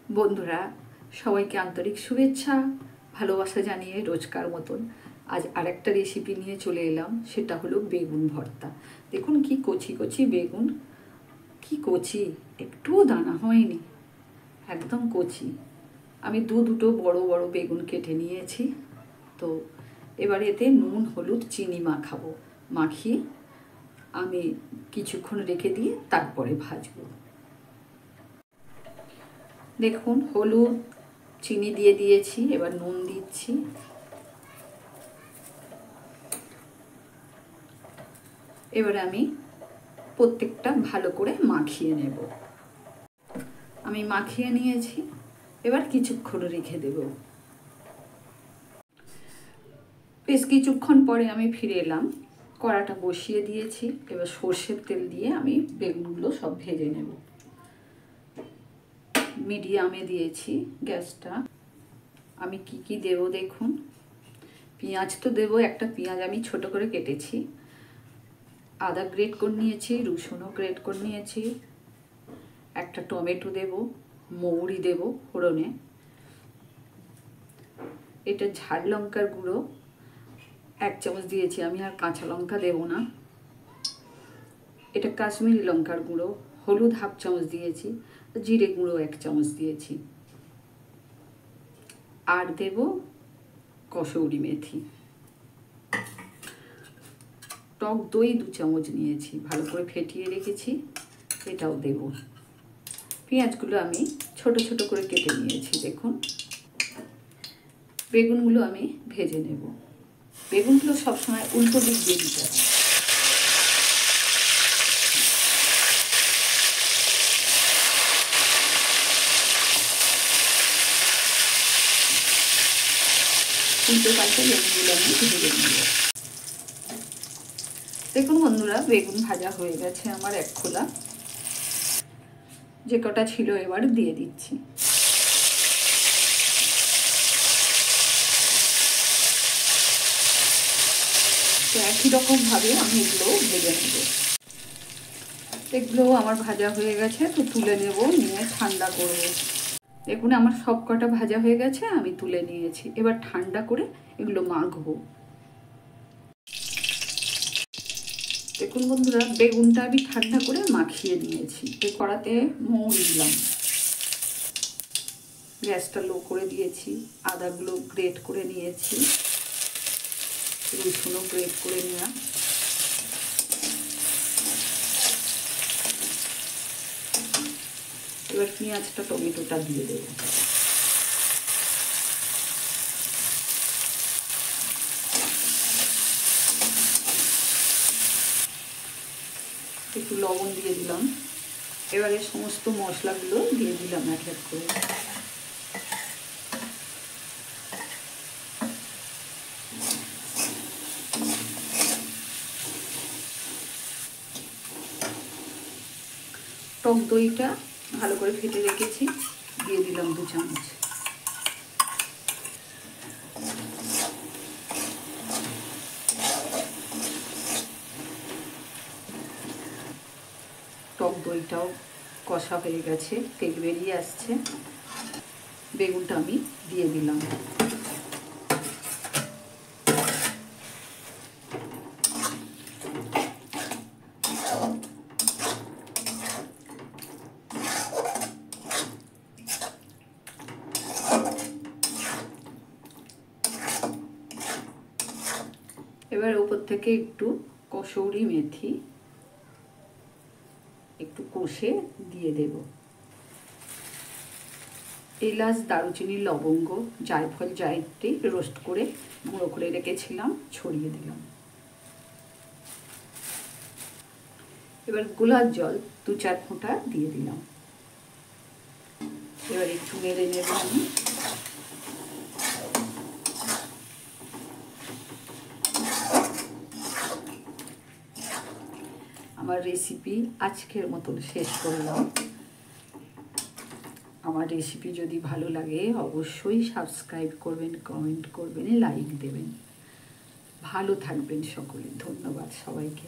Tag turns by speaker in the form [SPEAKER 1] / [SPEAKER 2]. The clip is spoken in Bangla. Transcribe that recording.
[SPEAKER 1] বন্ধুরা সবাইকে আন্তরিক শুভেচ্ছা ভালোবাসা জানিয়ে রোজকার মতন আজ আরেকটা রেসিপি নিয়ে চলে এলাম। সেটা হলো বেগুন ভর্তা। দেখুন কি কচি কচি বেগুন, কি কচি, একটুও দানা হয়নি, একদম কচি। আমি দুটো বড় বড় বেগুন কেটে নিয়েছি। তো এবার এতে নুন হলুদ চিনি মাখাবো। মাখিয়ে আমি কিছুক্ষণ রেখে দিয়ে তারপরে ভাজবো। দেখুন হলুদ চিনি দিয়ে দিয়েছি, এবার নুন দিচ্ছি। এবার আমি প্রত্যেকটা ভালো করে মাখিয়ে নেব। আমি মাখিয়ে নিয়েছি, এবার কিছুক্ষণ রেখে দেব। বেশ কিছুক্ষণ পরে আমি ফিরে এলাম, কড়াটা বসিয়ে দিয়েছি। এবার সর্ষের তেল দিয়ে আমি বেগুনগুলো সব ভেজে নেব। মিডিয়ামে দিয়েছি গ্যাসটা। আমি কি দেব দেখুন। পেঁয়াজ তো দেবো, একটা পেঁয়াজ আমি ছোট করে কেটেছি, আদা গ্রেট করে নিয়েছি, রসুনও গ্রেট করে নিয়েছি, একটা টমেটো দেব, মৌরি দেব ফোড়নে। এটা ঝাল লঙ্কার গুঁড়ো 1 চামচ দিয়েছি আমি, আর কাঁচা লঙ্কা দেব না। এটা কাশ্মীরি লঙ্কার গুঁড়ো। হলুদ 1/2 চামচ দিয়েছি, জিরে গুঁড়ো 1 চামচ দিয়েছি, আর দেব কসৌরি মেথি। টক দই 2 চামচ নিয়েছি, ভালো করে ফেটিয়ে রেখেছি, এটাও দেব। পেঁয়াজগুলো আমি ছোট ছোট করে কেটে নিয়েছি। দেখুন বেগুনগুলো আমি ভেজে নেব। বেগুনগুলো সবসময় উল্টো দিক দিয়ে দিতে হবে। উল্টো পাল্টে বেগুনগুলো আমি ভেজে নেব। দেখুন বন্ধুরা, বেগুন ভাজা হয়ে গেছে আমার এক খোলা। যে কটা ছিল এবার দিয়ে দিচ্ছি। তো একই রকমভাবে আমি এগুলো ভেজে নেব। এগুলো আমার ভাজা হয়ে গেছে, তো তুলে নেব, নিয়ে ঠান্ডা করব। দেখুন আমার সব কটা ভাজা হয়ে গেছে, আমি তুলে নিয়েছি। এবার ঠান্ডা করে এগুলো মাখবো। দেখুন বন্ধুরা, বেগুনটা আমি ঠান্ডা করে মাখিয়ে নিয়েছি। এই কড়াতে মৌরি দিলাম, গ্যাসটা লো করে দিয়েছি। আদাগুলো গ্রেট করে নিয়েছি, রসুনও গ্রেট করে নেওয়া। এবার পেঁয়াজটা টমেটোটা দিয়ে দেব। একটু লবণ দিয়ে দিলাম। এবারে সমস্ত মশলাগুলো দিয়ে দিলাম এক এক করে। টক দইটা ভালো করে ফেটে রেখেছি, দিয়ে দিলাম 2 চামচ। টক দইটাও কষা হয়ে গেছে, তেল বেরিয়ে আসছে। বেগুনটা আমি দিয়ে দিলাম। এবার উপর থেকে একটু কসৌরি মেথি একটু কষে দিয়ে দেব। এলাচ দারুচিনি লবঙ্গ জায়ফল জায়ত্রী রোস্ট করে গুঁড়ো করে রেখেছিলাম, ছড়িয়ে দিলাম। এবার গোলাপ জল 2-4 ফোঁটা দিয়ে দিলাম। এবার একটু নেড়ে নেব আমি। আমার রেসিপি আজকের মতন শেষ করলাম। আমার রেসিপি যদি ভালো লাগে অবশ্যই সাবস্ক্রাইব করবেন, কমেন্ট করবেন, লাইক দেবেন। ভালো থাকবেন সকলে। ধন্যবাদ সবাইকে।